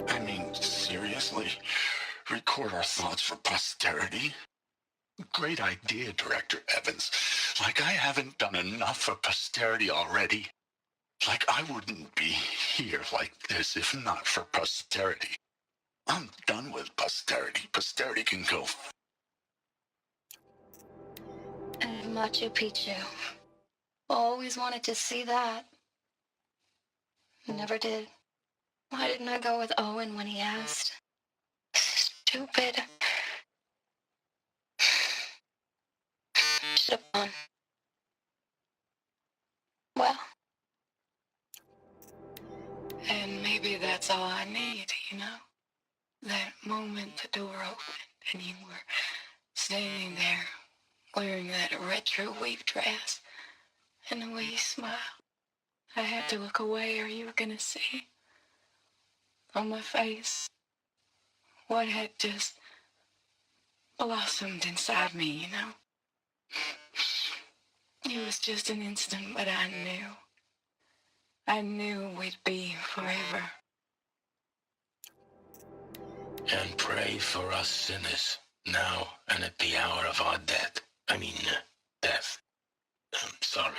I mean, seriously? Record our thoughts for posterity? Great idea, Director Evans. Like I haven't done enough for posterity already. Like I wouldn't be here like this if not for posterity. I'm done with posterity. Posterity can go. And Machu Picchu. Always wanted to see that. Never did. Why didn't I go with Owen when he asked? Stupid. Should have gone. Well. And maybe that's all I need, you know? That moment the door opened and you were standing there wearing that retro weave dress, and the way you smiled. I had to look away or you were gonna see on my face what had just blossomed inside me, you know? It was just an instant, but I knew we'd be forever. And pray for us sinners, now and at the hour of our death. Death. I'm sorry.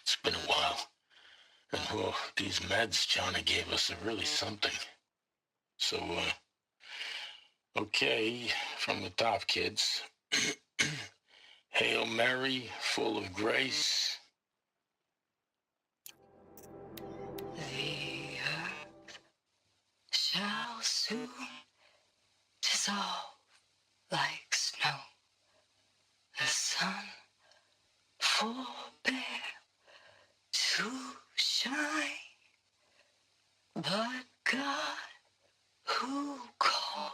It's been a while. And whoa, these meds Johnny gave us are really something. So, okay, from the top, kids. Hail Mary, full of grace. The earth shall soon dissolve like snow. The sun forbear to shine, but God who called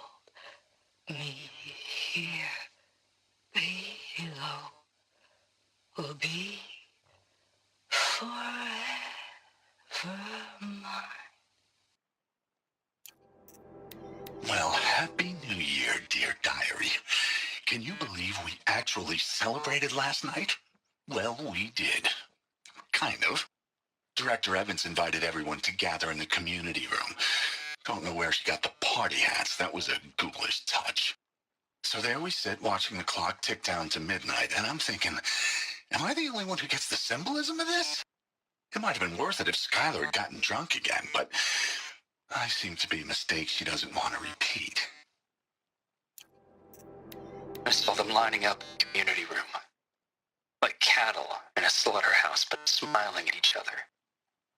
me here below will be forever mine. Well, Happy New Year, dear diary. Can you believe we actually celebrated last night? Well, we did. Kind of. Director Evans invited everyone to gather in the community room. Don't know where she got the party hats. That was a ghoulish touch. So there we sit, watching the clock tick down to midnight, and I'm thinking, am I the only one who gets the symbolism of this? It might have been worth it if Skylar had gotten drunk again, but I seem to be a mistake she doesn't want to repeat. I saw them lining up in the community room, like cattle in a slaughterhouse, but smiling at each other.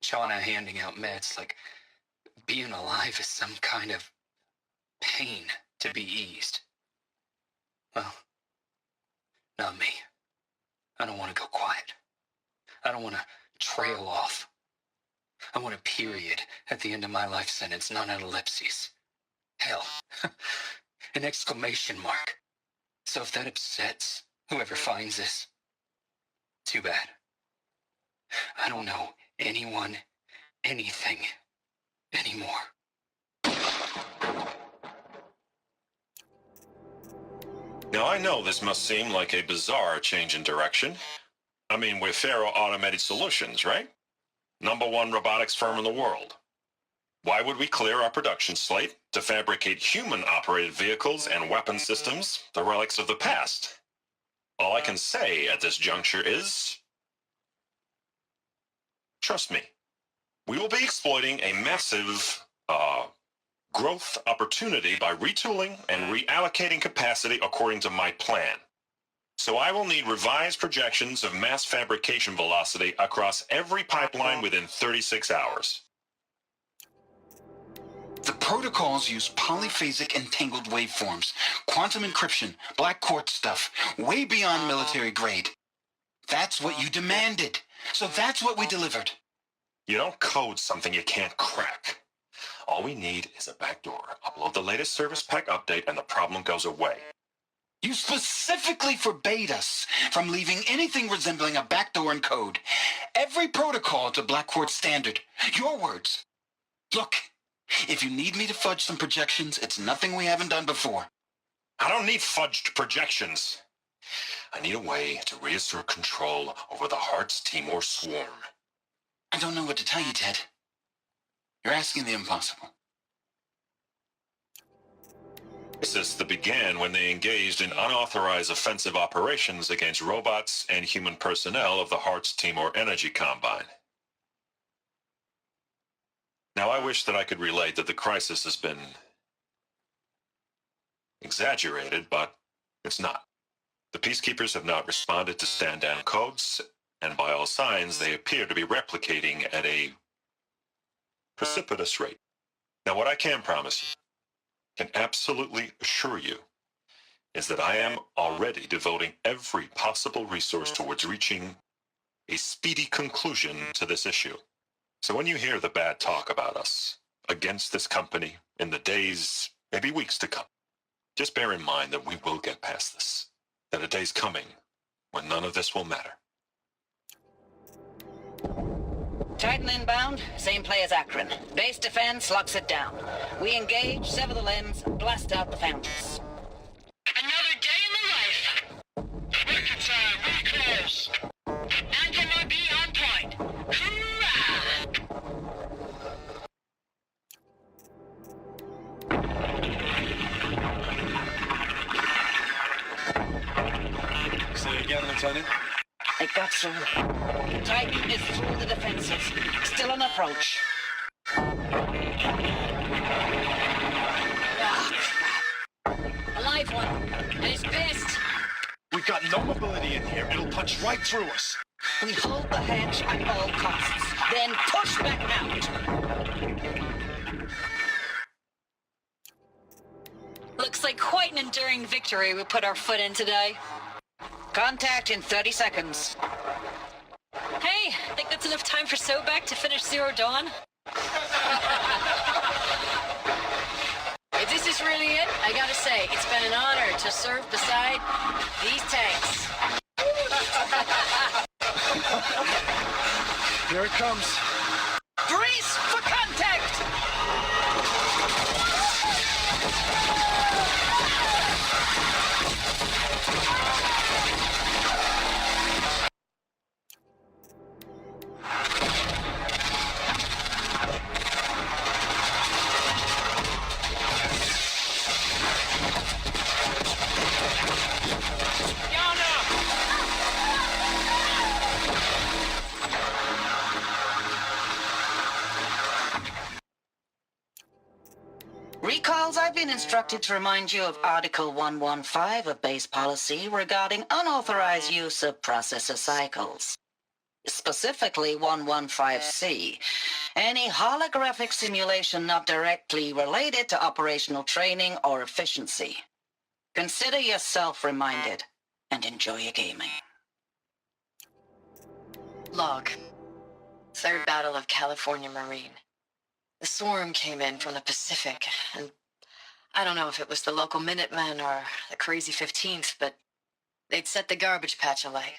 Shauna handing out meds like being alive is some kind of pain to be eased. Well, not me. I don't want to go quiet. I don't want to trail off. I want a period at the end of my life sentence, not an ellipses. Hell, an exclamation mark. So if that upsets whoever finds this, too bad. I don't know anyone, anything, anymore. Now, I know this must seem like a bizarre change in direction. I mean, we're Faro Automated Solutions, right? #1 robotics firm in the world. Why would we clear our production slate to fabricate human-operated vehicles and weapon systems, the relics of the past? All I can say at this juncture is, trust me, we will be exploiting a massive, growth opportunity by retooling and reallocating capacity according to my plan. So I will need revised projections of mass fabrication velocity across every pipeline within 36 hours. The protocols use polyphasic entangled waveforms, quantum encryption, black quartz stuff, way beyond military grade. That's what you demanded. So that's what we delivered. You don't code something you can't crack. All we need is a backdoor. Upload the latest service pack update and the problem goes away. You specifically forbade us from leaving anything resembling a backdoor in code. Every protocol to black quartz standard. Your words. Look, If you need me to fudge some projections, it's nothing we haven't done before. I don't need fudged projections. I need a way to reassert control over the Hearts Timor swarm. I don't know what to tell you, Ted. You're asking the impossible. Crisis that began when they engaged in unauthorized offensive operations against robots and human personnel of the Hearts Timor Energy Combine. Now, I wish that I could relate that the crisis has been exaggerated, but it's not. The peacekeepers have not responded to stand-down codes, and by all signs, they appear to be replicating at a precipitous rate. Now, what I can promise you, can absolutely assure you, is that I am already devoting every possible resource towards reaching a speedy conclusion to this issue. So when you hear the bad talk about us against this company in the days, maybe weeks to come, just bear in mind that we will get past this, that a day's coming when none of this will matter. Titan inbound, same play as Akron. Base defense locks it down. We engage, sever the limbs, blast out the fountains. Another day in the life. Record time, we close. Anthem be on point. Hoorah! Say again, Lieutenant. It got through. Titan is through the defenses. Still on approach. Ah, crap. A live one. And he's pissed. We've got no mobility in here. It'll punch right through us. We hold the hedge at all costs. Then push back out. Looks like quite an enduring victory we put our foot in today. Contact in 30 seconds. Hey, think that's enough time for Sobek to finish Zero Dawn? If this is really it, I gotta say, it's been an honor to serve beside these tanks. Here it comes. Brace for contact! Recalls, I've been instructed to remind you of Article 115 of Base Policy regarding unauthorized use of processor cycles. Specifically 115C, any holographic simulation not directly related to operational training or efficiency. Consider yourself reminded and enjoy your gaming. Log. Third Battle of California Marine. The swarm came in from the Pacific, and I don't know if it was the local Minutemen or the crazy 15th, but they'd set the garbage patch alight.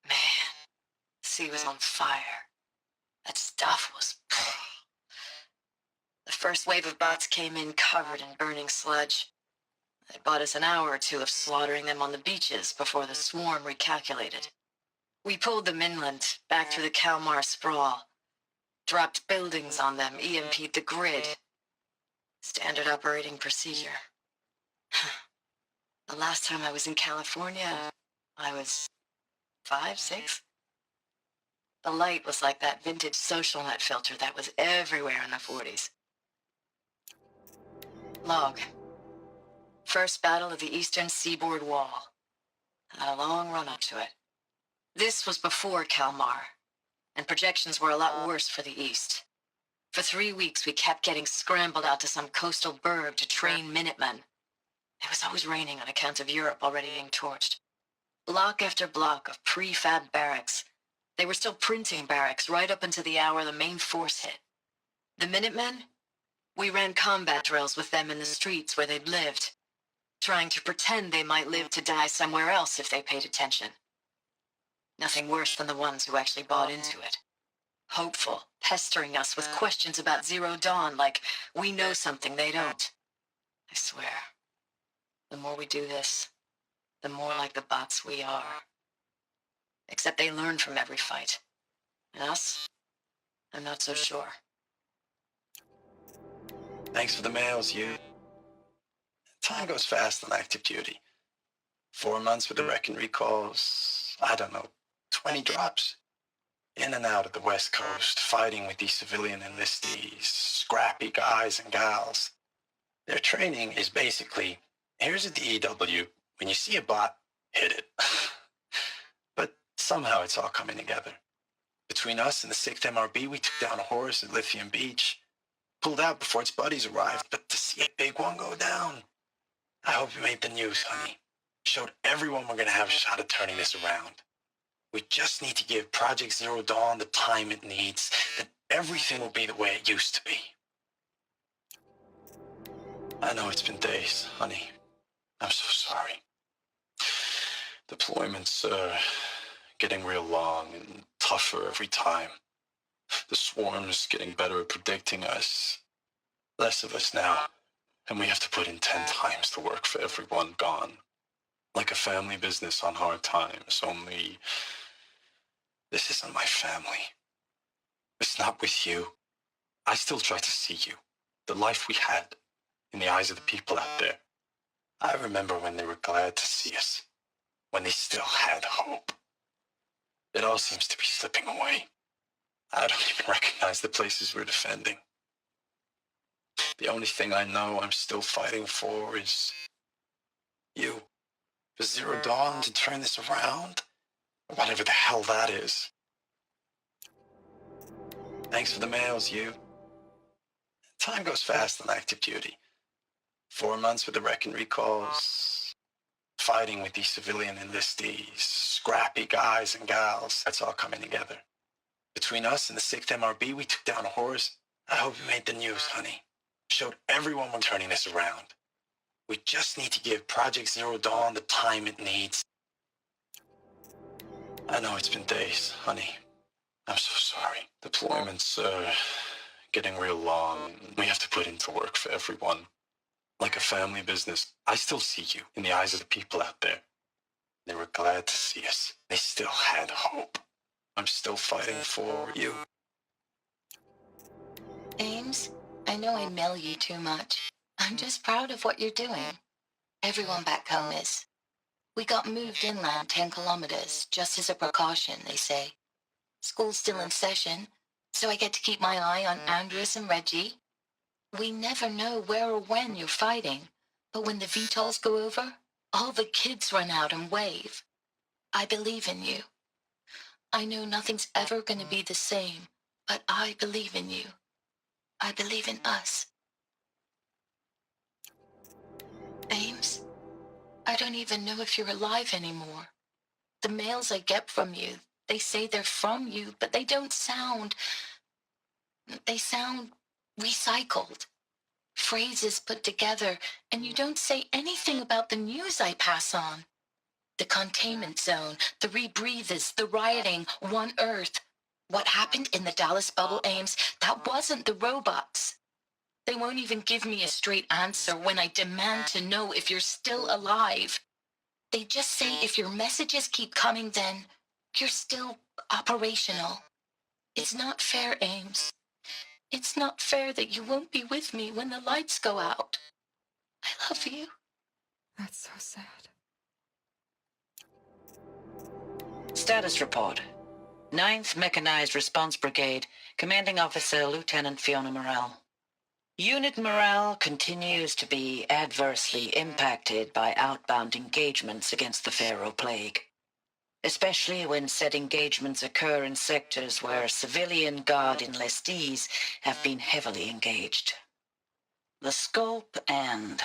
Man, the sea was on fire. That stuff was... The first wave of bots came in covered in burning sludge. They bought us an hour or two of slaughtering them on the beaches before the swarm recalculated. We pulled them inland, back through the Kalmar sprawl. Dropped buildings on them, EMP'd the grid. Standard operating procedure. The last time I was in California, I was 5, 6? The light was like that vintage social net filter that was everywhere in the 40s. Log. First battle of the eastern seaboard wall. Had a long run up to it. This was before Kalmar, and projections were a lot worse for the east. For 3 weeks, we kept getting scrambled out to some coastal burg to train Minutemen. It was always raining on account of Europe already being torched. Block after block of prefab barracks. They were still printing barracks right up until the hour the main force hit. The Minutemen? We ran combat drills with them in the streets where they'd lived, trying to pretend they might live to die somewhere else if they paid attention. Nothing worse than the ones who actually bought into it. Hopeful pestering us with questions about Zero Dawn like we know something they don't. I swear, the more we do this, the more like the bots we are. Except they learn from every fight. And us? I'm not so sure. Thanks for the mails, you. Time goes fast on active duty. 4 months with the wreck and recalls, I don't know, 20 drops. In and out of the West Coast, fighting with these civilian enlistees, scrappy guys and gals. Their training is basically, here's a DEW, when you see a bot, hit it. But somehow it's all coming together. Between us and the 6th MRB, we took down a horse at Lithium Beach. Pulled out before its buddies arrived, but to see a big one go down. I hope you made the news, honey. Showed everyone we're gonna have a shot at turning this around. We just need to give Project Zero Dawn the time it needs, then everything will be the way it used to be. I know it's been days, honey. I'm so sorry. Deployments are getting real long and tougher every time. The swarm's getting better at predicting us. Less of us now, and we have to put in 10 times the work for everyone gone. Like a family business on hard times, only this isn't my family. It's not with you. I still try to see you, the life we had, in the eyes of the people out there. I remember when they were glad to see us, when they still had hope. It all seems to be slipping away. I don't even recognize the places we're defending. The only thing I know I'm still fighting for is you. For Zero Dawn to turn this around, or whatever the hell that is. Thanks for the mails, you. Time goes fast on active duty. 4 months with the wreck and recalls, fighting with these civilian enlistees, scrappy guys and gals. That's all coming together. Between us and the 6th MRB, we took down a horse. I hope you made the news, honey. Showed everyone we're turning this around. We just need to give Project Zero Dawn the time it needs. I know it's been days, honey. I'm so sorry. Deployments are getting real long. We have to put into work for everyone. Like a family business, I still see you in the eyes of the people out there. They were glad to see us. They still had hope. I'm still fighting for you. Ames, I know I mail you too much. I'm just proud of what you're doing. Everyone back home is. We got moved inland 10 kilometers, just as a precaution, they say. School's still in session, so I get to keep my eye on Andres and Reggie. We never know where or when you're fighting, but when the VTOLs go over, all the kids run out and wave. I believe in you. I know nothing's ever going to be the same, but I believe in you. I believe in us. Ames, I don't even know if you're alive anymore. The mails I get from you, they say they're from you, but they don't sound... They sound recycled. Phrases put together, and you don't say anything about the news I pass on. The containment zone, the rebreathers, the rioting, One Earth. What happened in the Dallas bubble, Ames, that wasn't the robots. They won't even give me a straight answer when I demand to know if you're still alive. They just say if your messages keep coming, then you're still operational. It's not fair, Ames. It's not fair that you won't be with me when the lights go out. I love you. That's so sad. Status report. 9th Mechanized Response Brigade, Commanding Officer Lieutenant Fiona Morrell. Unit morale continues to be adversely impacted by outbound engagements against the Pharaoh Plague, especially when said engagements occur in sectors where civilian guard enlistees have been heavily engaged. The scope and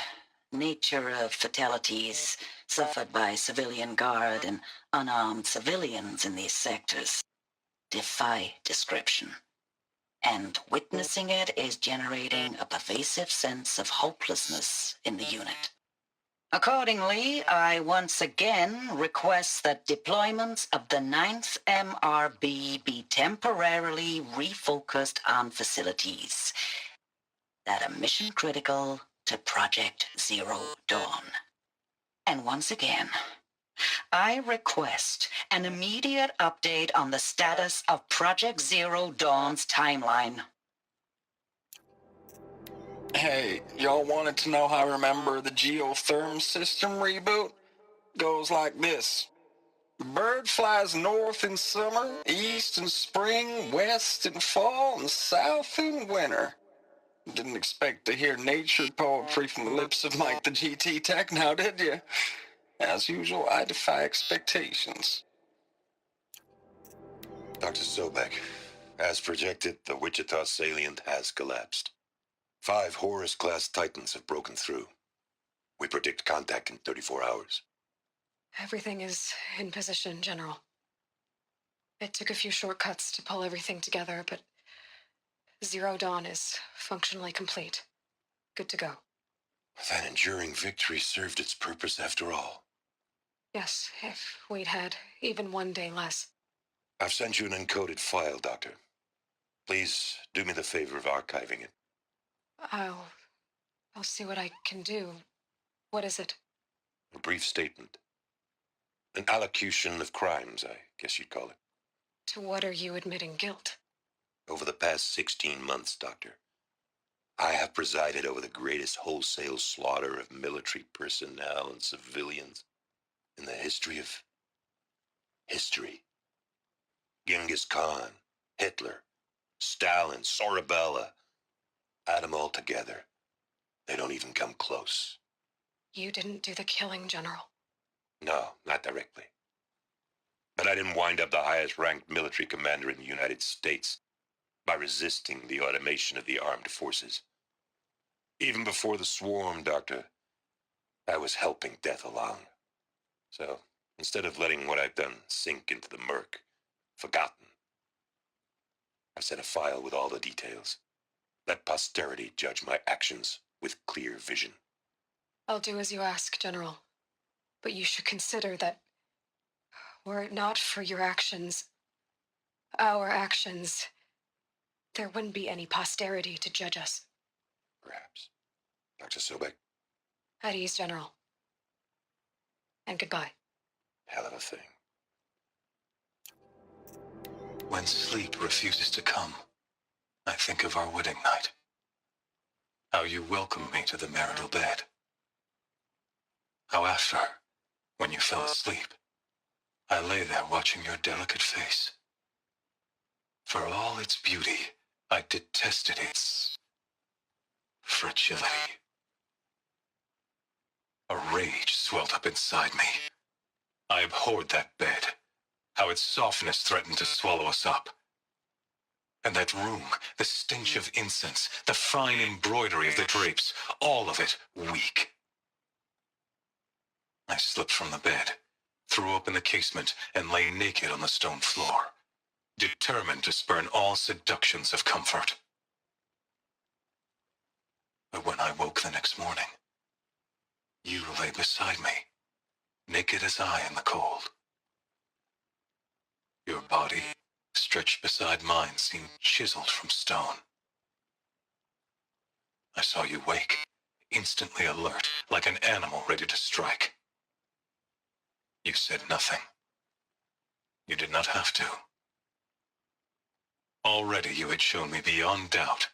nature of fatalities suffered by civilian guard and unarmed civilians in these sectors defy description. And witnessing it is generating a pervasive sense of hopelessness in the unit. Accordingly, I once again request that deployments of the 9th MRB be temporarily refocused on facilities that are mission critical to Project Zero Dawn. And once again, I request an immediate update on the status of Project Zero Dawn's timeline. Hey, y'all wanted to know how I remember the geotherm system reboot? Goes like this. Bird flies north in summer, east in spring, west in fall, and south in winter. Didn't expect to hear nature poetry from the lips of Mike the GT Tech now, did you? As usual, I defy expectations. Dr. Sobek, as projected, the Wichita salient has collapsed. 5 Horus-class Titans have broken through. We predict contact in 34 hours. Everything is in position, General. It took a few shortcuts to pull everything together, but Zero Dawn is functionally complete. Good to go. That enduring victory served its purpose after all. Yes, if we'd had even one day less. I've sent you an encoded file, Doctor. Please do me the favor of archiving it. I'll see what I can do. What is it? A brief statement. An allocution of crimes, I guess you'd call it. To what are you admitting guilt? Over the past 16 months, Doctor, I have presided over the greatest wholesale slaughter of military personnel and civilians in the history of history. Genghis Khan, Hitler, Stalin, Sorabella, add them all together. They don't even come close. You didn't do the killing, General. No, not directly. But I didn't wind up the highest-ranked military commander in the United States by resisting the automation of the armed forces. Even before the swarm, Doctor, I was helping death along. So, instead of letting what I've done sink into the murk, forgotten, I've sent a file with all the details. Let posterity judge my actions with clear vision. I'll do as you ask, General. But you should consider that were it not for your actions, our actions, there wouldn't be any posterity to judge us. Perhaps. Dr. Sobek? At ease, General. And goodbye. Hell of a thing. When sleep refuses to come, I think of our wedding night. How you welcomed me to the marital bed. How after, when you fell asleep, I lay there watching your delicate face. For all its beauty, I detested its fragility. A rage swelled up inside me. I abhorred that bed, how its softness threatened to swallow us up. And that room, the stench of incense, the fine embroidery of the drapes, all of it weak. I slipped from the bed, threw open the casement, and lay naked on the stone floor, determined to spurn all seductions of comfort. But when I woke the next morning, you lay beside me, naked as I in the cold. Your body, stretched beside mine, seemed chiseled from stone. I saw you wake, instantly alert, like an animal ready to strike. You said nothing. You did not have to. Already you had shown me beyond doubt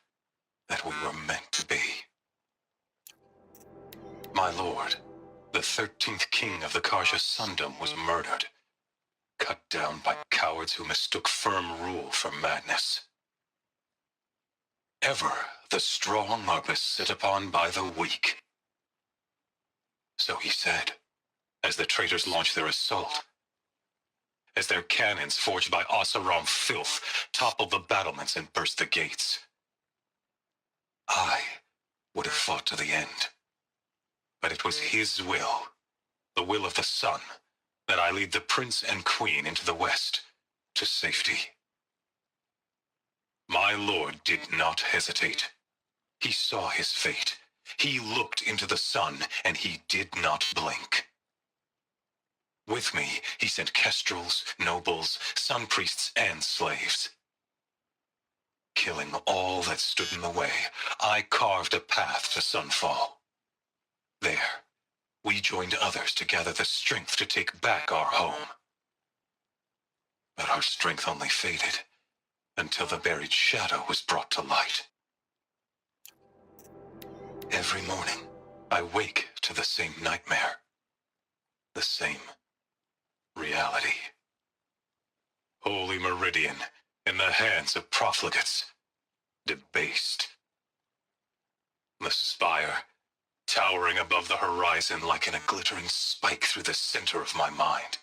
that we were meant to be. My lord, the 13th king of the Karja Sundom was murdered, cut down by cowards who mistook firm rule for madness. Ever the strong are beset upon by the weak. So he said, as the traitors launched their assault, as their cannons forged by Oseram filth toppled the battlements and burst the gates. I would have fought to the end, but it was his will, the will of the sun, that I lead the prince and queen into the west to safety. My lord did not hesitate. He saw his fate. He He looked into the sun, and he did not blink. With me, he sent kestrels, nobles, sun priests, and slaves. Killing all that stood in the way, I carved a path to sunfall. There, we joined others to gather the strength to take back our home. But our strength only faded until the buried shadow was brought to light. Every morning, I wake to the same nightmare, the same reality. Holy Meridian, in the hands of profligates, debased. The spire, towering above the horizon like a glittering spike through the center of my mind.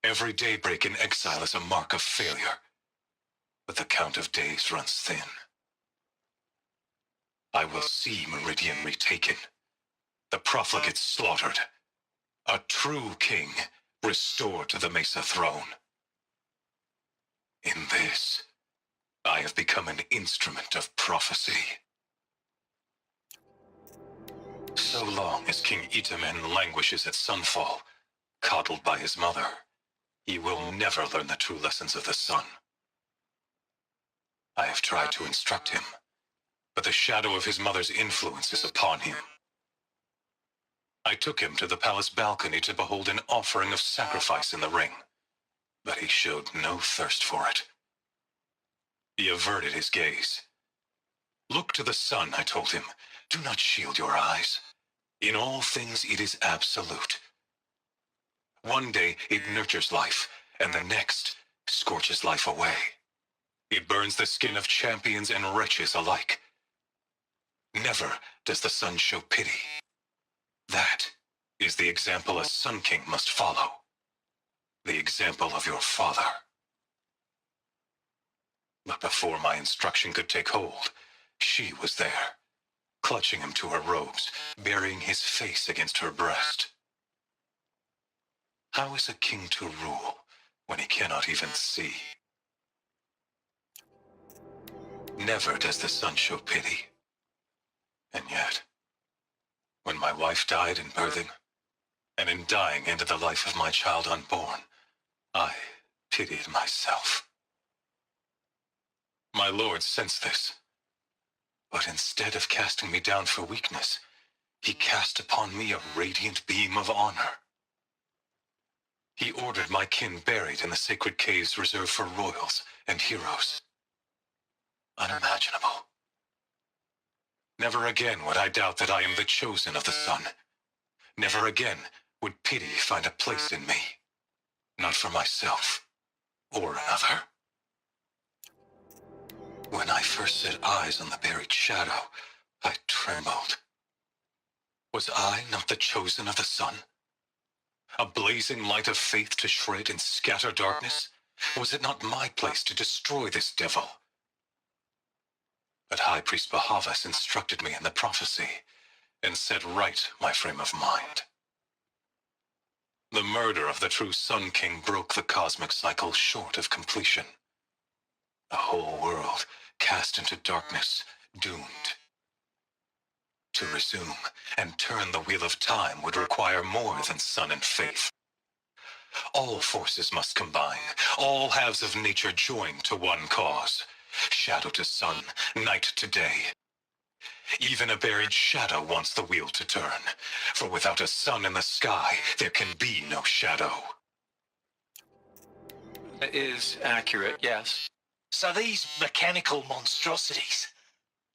Every daybreak in exile is a mark of failure, but the count of days runs thin. I will see Meridian retaken, the profligates slaughtered, a true king restored to the Mesa throne. In this, I have become an instrument of prophecy. So long as King Itamen languishes at sunfall, coddled by his mother, he will never learn the true lessons of the sun. I have tried to instruct him, but the shadow of his mother's influence is upon him. I took him to the palace balcony to behold an offering of sacrifice in the ring, but he showed no thirst for it. He averted his gaze. Look to the sun, I told him. Do not shield your eyes. In all things it is absolute. One day it nurtures life, and the next scorches life away. It burns the skin of champions and wretches alike. Never does the sun show pity. That is the example a Sun King must follow. The example of your father. But before my instruction could take hold, she was there, clutching him to her robes, burying his face against her breast. How is a king to rule when he cannot even see? Never does the sun show pity. And yet, when my wife died in birthing, and in dying ended the life of my child unborn, I pitied myself. My lord sensed this, but instead of casting me down for weakness, he cast upon me a radiant beam of honor. He ordered my kin buried in the sacred caves reserved for royals and heroes. Unimaginable. Never again would I doubt that I am the chosen of the sun. Never again would pity find a place in me, not for myself or another. When I first set eyes on the buried shadow, I trembled. Was I not the chosen of the sun? A blazing light of faith to shred and scatter darkness? Was it not my place to destroy this devil? But High Priest Bahavas instructed me in the prophecy and set right my frame of mind. The murder of the true Sun King broke the cosmic cycle short of completion. The whole world cast into darkness, doomed. To resume and turn the wheel of time would require more than sun and faith. All forces must combine, all halves of nature join to one cause. Shadow to sun, night to day. Even a buried shadow wants the wheel to turn, for without a sun in the sky, there can be no shadow. It is accurate, yes. So these mechanical monstrosities,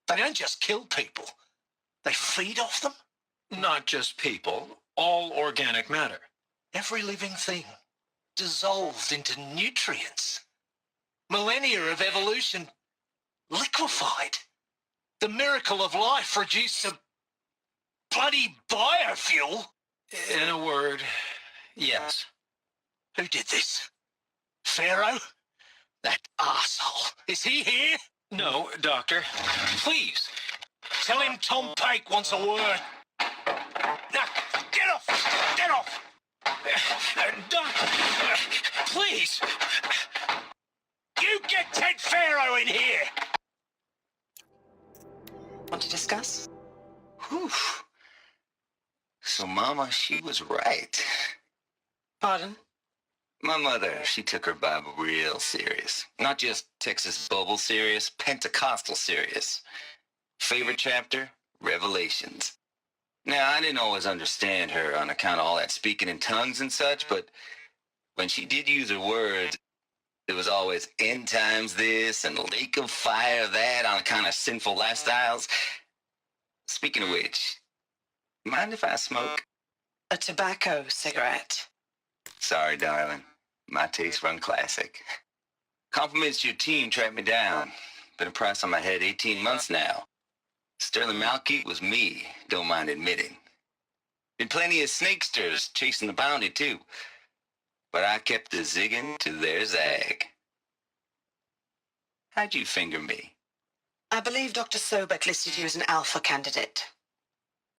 they don't just kill people, they feed off them? Not just people, all organic matter. Every living thing, dissolved into nutrients. Millennia of evolution, liquefied. The miracle of life reduced to bloody biofuel. In a word, yes. Who did this? Pharaoh? That arsehole. Is he here? No, Doctor. Please. Tell him Tom Pake wants a word. Now, get off! Get off! Doctor, please. You get Ted Pharaoh in here! Want to discuss? Whew. So Mama, she was right. Pardon? My mother, she took her Bible real serious. Not just Texas Bubble serious, Pentecostal serious. Favorite chapter? Revelations. Now, I didn't always understand her on account of all that speaking in tongues and such, but when she did use her words, there was always end times this and lake of fire that on account of sinful lifestyles. Speaking of which, mind if I smoke? A tobacco cigarette. Sorry, darling. My taste run classic. Compliments to your team tracked me down. Been a price on my head 18 months now. Sterling Malkeet was me, don't mind admitting. Been plenty of snakesters chasing the bounty, too. But I kept the zigging to their zag. How'd you finger me? I believe Dr. Sobek listed you as an alpha candidate.